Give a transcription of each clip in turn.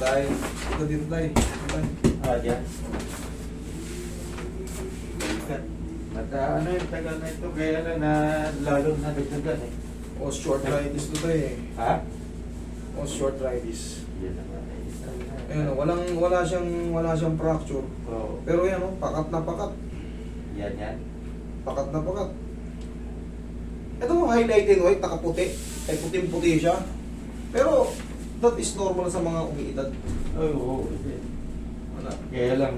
tayo. Dito tayo. Diyan. Balikat. At ano yung tagal na ito, kaya lang na lalo na dagdagan eh. Osteoarthritis to tayo eh. Ha? Osteoarthritis. Yan naman eh. Ayun, wala siyang fracture. Oo. Pero yan, oh, pakat na pakat. Yan. Pakat na pakat. Ito mo highlighted white, nakaputi. Ay puting-puti siya. Pero, that is normal sa mga umiidad. Oo. Wala. Kaya lang.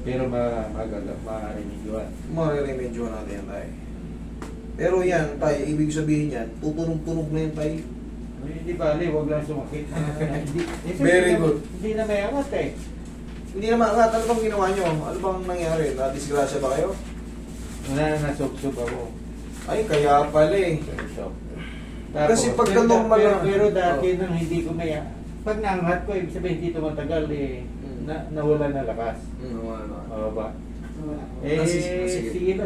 Pero marimidyoan. Mariremedyohan natin yan tayo. Pero yan, tayo, ibig sabihin yan, tutunog-tunog na yan tayo. Hindi bali, huwag lang sumakit. Very good. Hindi na may angat eh. Hindi naman angat, ano bang ginawa nyo? Ano bang nangyari? Na-disgrasya ba kayo? Nasubsob ako. Ay, kaya pala eh. Subsob. Kasi pagka normal lang. Pero dati nang hindi ko may... Pag naangat ko, ibig sabihin hindi tumatagal eh. Nawala na lakas. Wala. Oo ba? Eh, Sige. sige na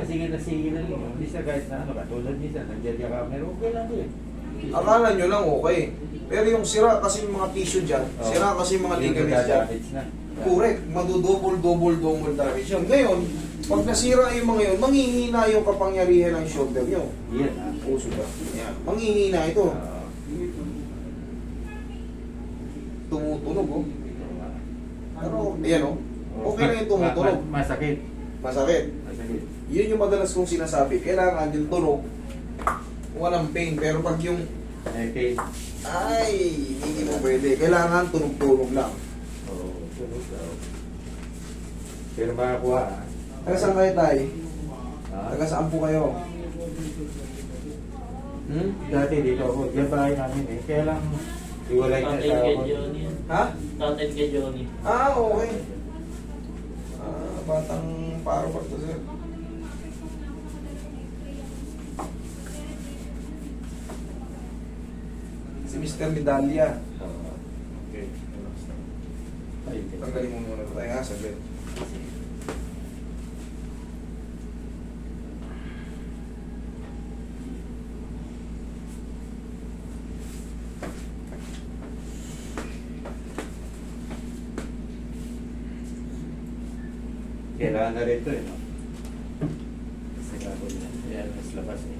lang. Minsan kahit na ano, katulad minsan, nandiyan yung camera, okay lang yun. Akala nyo lang okay. Pero yung sira kasi yung mga tissue dyan, sira kasi yung mga ligaments dyan. Damage na. Correct. Double damage yun. Ngayon, pag nasira yung mga yun, manghihina yung kapangyarihan ng shoulder nyo. Yan. Puso ba? Yan. Manghihina ito. Tumutunog oh. Pero, ayan oh. Okay na yung tumutunog. Masakit. Masakit. Yun yung madalas kong sinasabi. Kailangan yung tunog, walang pain. Pero pag yung, Okay. ay, hindi mo pwede. Kailangan tunog-tunog lang. Oo, tunog daw. Pero makakuha ha? Taga saan kayo tayo? Ha? Taga saan po kayo? Dati dito ako, yung bahay namin eh. Kaya lang, iwalay na Tatay sa kay ako. Johnny. Ha? Tatay kay Johnny. Ah, okay. Batang paro pa ito sir. Si Mr. Medalya. Okay. Ay, Tanggalin mo muna tayo ha, saglit. Kailangan na rin ito eh, no? Kasi kako na. Ayan, mas labas eh.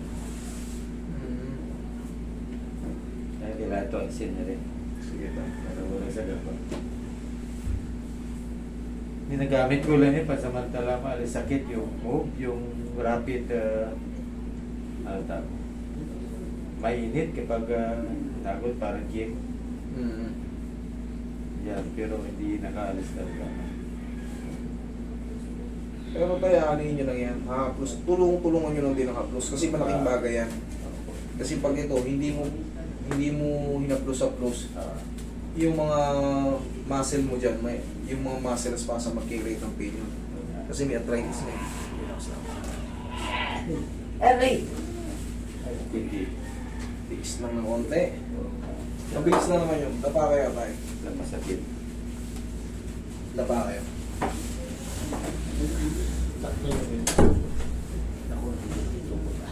Kaya kailangan ito, extend na rin. Sige ta. Para wala sa gapa. Ginagamit ko lang yun, pasamantala maalis sakit yung move, yung rapid, ano tawag? Mainit kapag nagod, parang gym. Yan, pero hindi nakaalis talaga. Pero tayo, anin nyo lang yan. Ha-plus. Tulungan nyo lang din ang ha-plus. Kasi malaking bagay yan. Kasi pag ito, hindi mo hinaplos-aplos. Yung mga muscle mo dyan, yung mga muscle spasm mag-create ng pain yun. Kasi may arthritis na yun. Ellie! Hindi. Tiis lang ng konti. Mabilis na naman yun. Dapa kayo tayo. Masakit. Dapa kayo. Sakto yun. Ako, dito mo ba?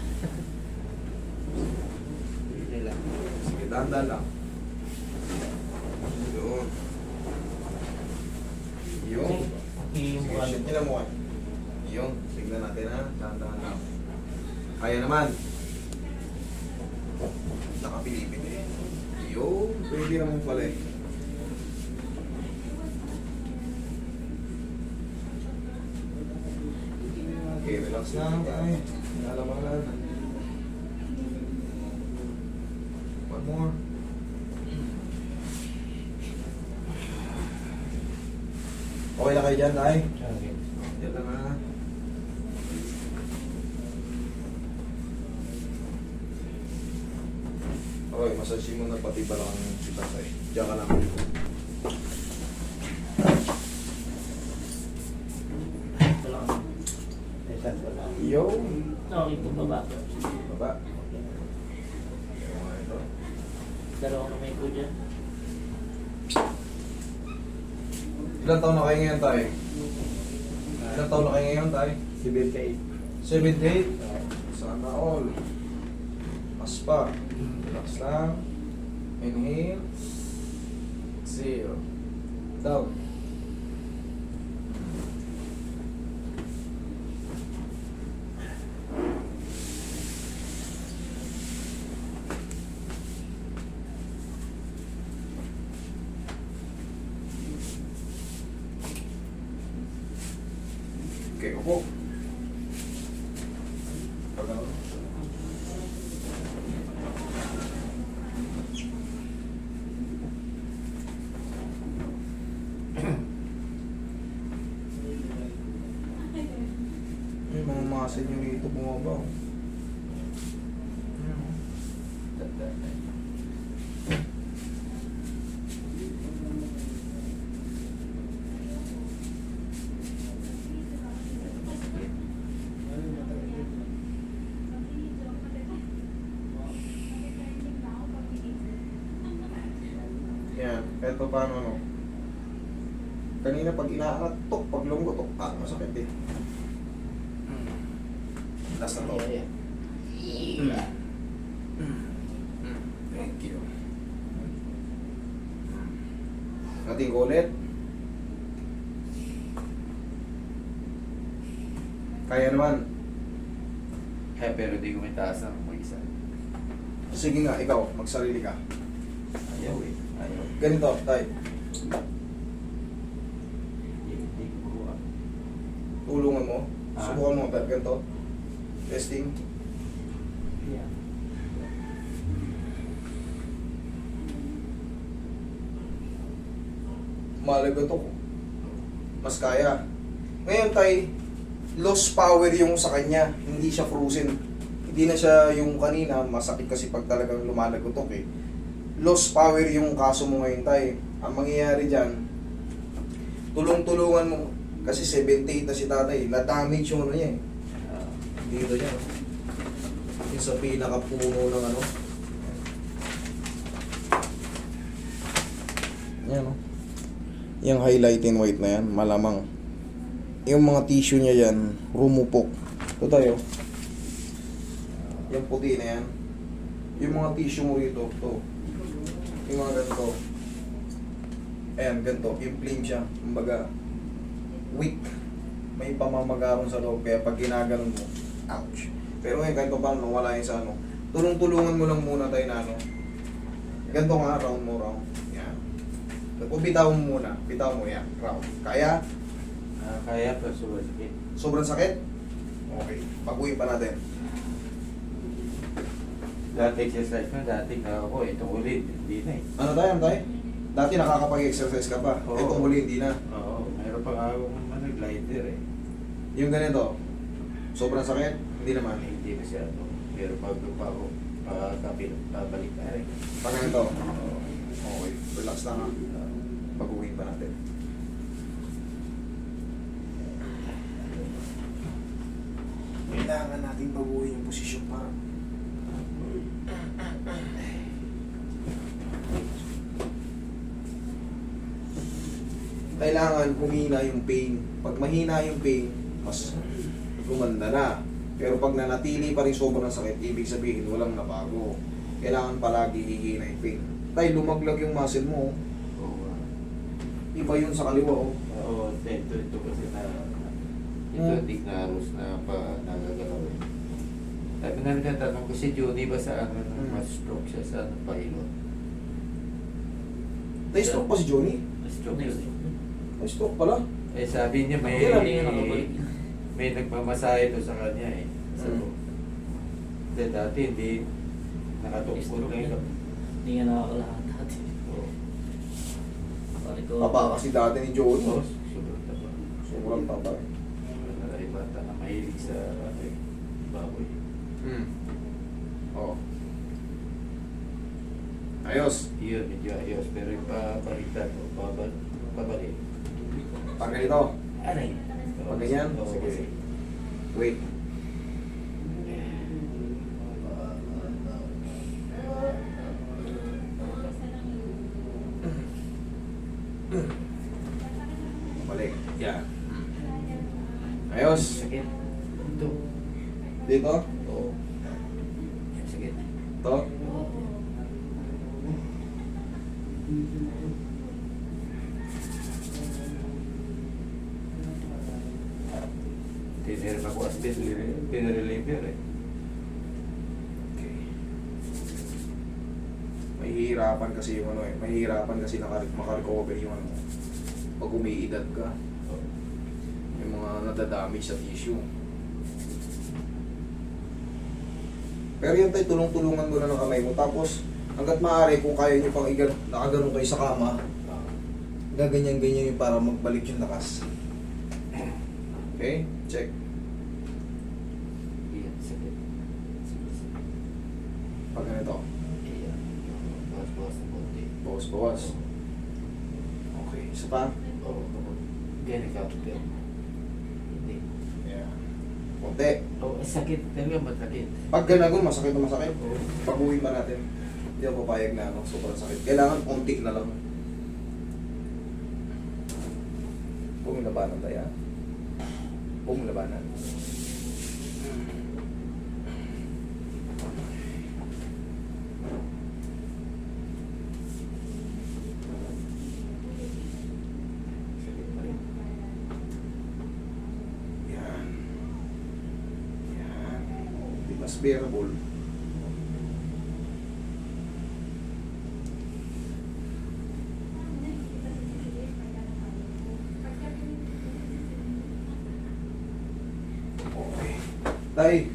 Hindi lang. Sige, dahan-dahan lang. Yun. Yun. Yung Sige, mukha shoot nyo lang mukha. Yun. Tignan natin ha. Dahan-dahan lang. Kaya naman. Nakapilipin eh. Yun. Pwede naman pala eh. Okay, relax lang tayo. Nalamanan. One more. Okay na kayo dyan, Nay? Okay. Yan lang ha. Okay, massage mo na pati ba lang si Tatay. Diyan ka lang. Ito lang. Esas wala. Yo! Okay po baba. Baba. Ito. Dalawa kamay po dyan. Ilan taon na kayo ngayon, Tay? Ilan taon na kayo ngayon, Tay? 78. 78? Sana all. Mas pa. Relax lang. Inhale. Exhale. Down. Okay, upo. Pag ano? Yung mga muscle nyo rito bumaba. Oh. Yan, kahit pa paano ano. Kanina pag inaangat, tok, pag lunggo, tok, masakit eh. Last na to. Thank you. Natin ko ulit. Kaya naman. Pero di ko may taas ng mag-isa. Sige nga, ikaw, magsarili ka. Ayaw eh. Ayaw. Ganito, tayo. Hindi ko kuha. Tulungan mo. Ah. Subukan mo, tayo. Ganito. Testing. Yeah. Malaga to. Mas kaya. Ngayon tayo, lost power yung sa kanya. Hindi siya frozen. Hindi na siya yung kanina, masakit kasi pag talagang lumalagotok eh. Lost power yung kaso mo ngayon tayo. Ang mangyayari dyan, tulong-tulungan mo. Kasi 78 na si tatay, na-damage yung ano niya eh. Dito niya. Yung sa pinakapuno ng ano. Yan o. Yung highlight in white na yan, malamang. Yung mga tissue niya yan, rumupok. Ito tayo. Yung puti na yan. Yung mga tissue mo rito, to. Yung mga ganito. Ayan, ganito. Inflame siya. Kumbaga, weak. May pamamagaron sa loob. Kaya pag ginaganon mo, ouch. Pero ngayon, kahit pa paano, wala yun sa ano. Tulong-tulungan mo lang muna tayo na ano. Ganito nga, round mo, round. Yan. O bitaw mo muna. Bitaw mo yan, round. Kaya? Kaya pero sobrang sakit. Sobrang sakit? Okay. Baguhin pa natin. Dati exercise na, dati na ako, itong ulit, hindi na eh. Ano tayo, ano tayo? Dati nakakapag-exercise ka pa. Oo. Itong huli, hindi na. Oo, mayroon pa nga akong glider eh. Yung ganito, sobrang sakit? Hindi naman. Hindi masyado. Pero pag pa ako, pabalik na rin. Pag ganito, Oo. okay. Relax lang ha. Baguhin pa natin. Kailangan natin baguhin yung posisyon para. Kailangan humina yung pain. Pag mahina yung pain, mas gumanda na. Pero pag nanatili pa rin sobrang sakit, ibig sabihin walang nabago. Kailangan palagi hihina yung pain. Tay, lumaglag yung muscle mo. Oo. Iba yun sa kaliwa. Oh. Oo, ito kasi na ito tignaros na pa nagagalaw eh. Sabi na rin natanong ko si Johnny ba sa ano mas stroke siya sa ano pilot? Na-stroke pa si Johnny? Na-stroke siya. Na-stroke pala. Eh sabi niya may Kailan niya nakabalik? may nagmamasahe doon sa kanya eh. So, Mm. then dati hindi nakatungkol ngayon. Hindi nga nakakalakad dati. Oo. Pare ko. Papa kasi dati ni Johnny. Oo, sobrang taba. Sobrang taba. Ay bata na mahilig sa ano eh, baboy. Oo. Ayos. Yun, medyo ayos. Pero yung pabaliktad o pabalik. Pag ganito. Aray. Pag ganyan? Oo, Sige. kasi Wait. Balik. Yeah. Ayos. Sakit. Ito. Dito. Oo. Sakit. To. Meron ako as pinreliever eh. Okay. Mahihirapan kasi yung ano eh. Mahihirapan kasi makarecover yung ano. Pag umiidad ka. Yung mga nadadamage sa tissue. Pero yun tayo, tulong-tulungan mo na ng kamay mo. Tapos, hanggat maaari, kung kaya nyo pang nakaganon kayo sa kama, gaganyan-ganyan yung para magbalik yung lakas. Okay? Check. Iyan, sakit. Pag ganito. Iyan. Bawas-bawas na konti. Bawas-bawas. Okay. Isa pa. Oo. Ganyan ka. Hindi. Yeah. Konti. Oo, sakit. Talaga masakit. Pag ganagon, masakit na masakit. Oo. Pag-uwi pa natin. Hindi ako papayag na ano, sobrang sakit. Kailangan konti na lang. Huwag mong labanan tayo. Huwag mong labanan. Sakit pa rin. Yan. Yan. Di mas bearable. Okay. Tay,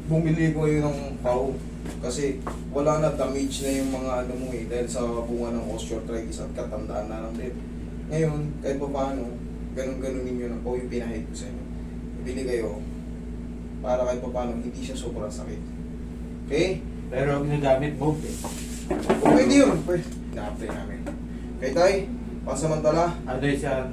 bumili ko yun ng pau. Kasi wala na, damage na yung mga ano mo eh. Dahil sa bunga ng osteoarthritis at katandaan na lang din. Ngayon, kahit pa paano, ganun-ganun ninyo ng pau yung pinahid ko sa inyo. Bili kayo para kahit pa paano hindi siya sobrang sakit. Okay? Pero ang ginagamit mo eh. Pwede yun. Pwede. Na-apply namin. Okay, tay, pasamantala. Ano siya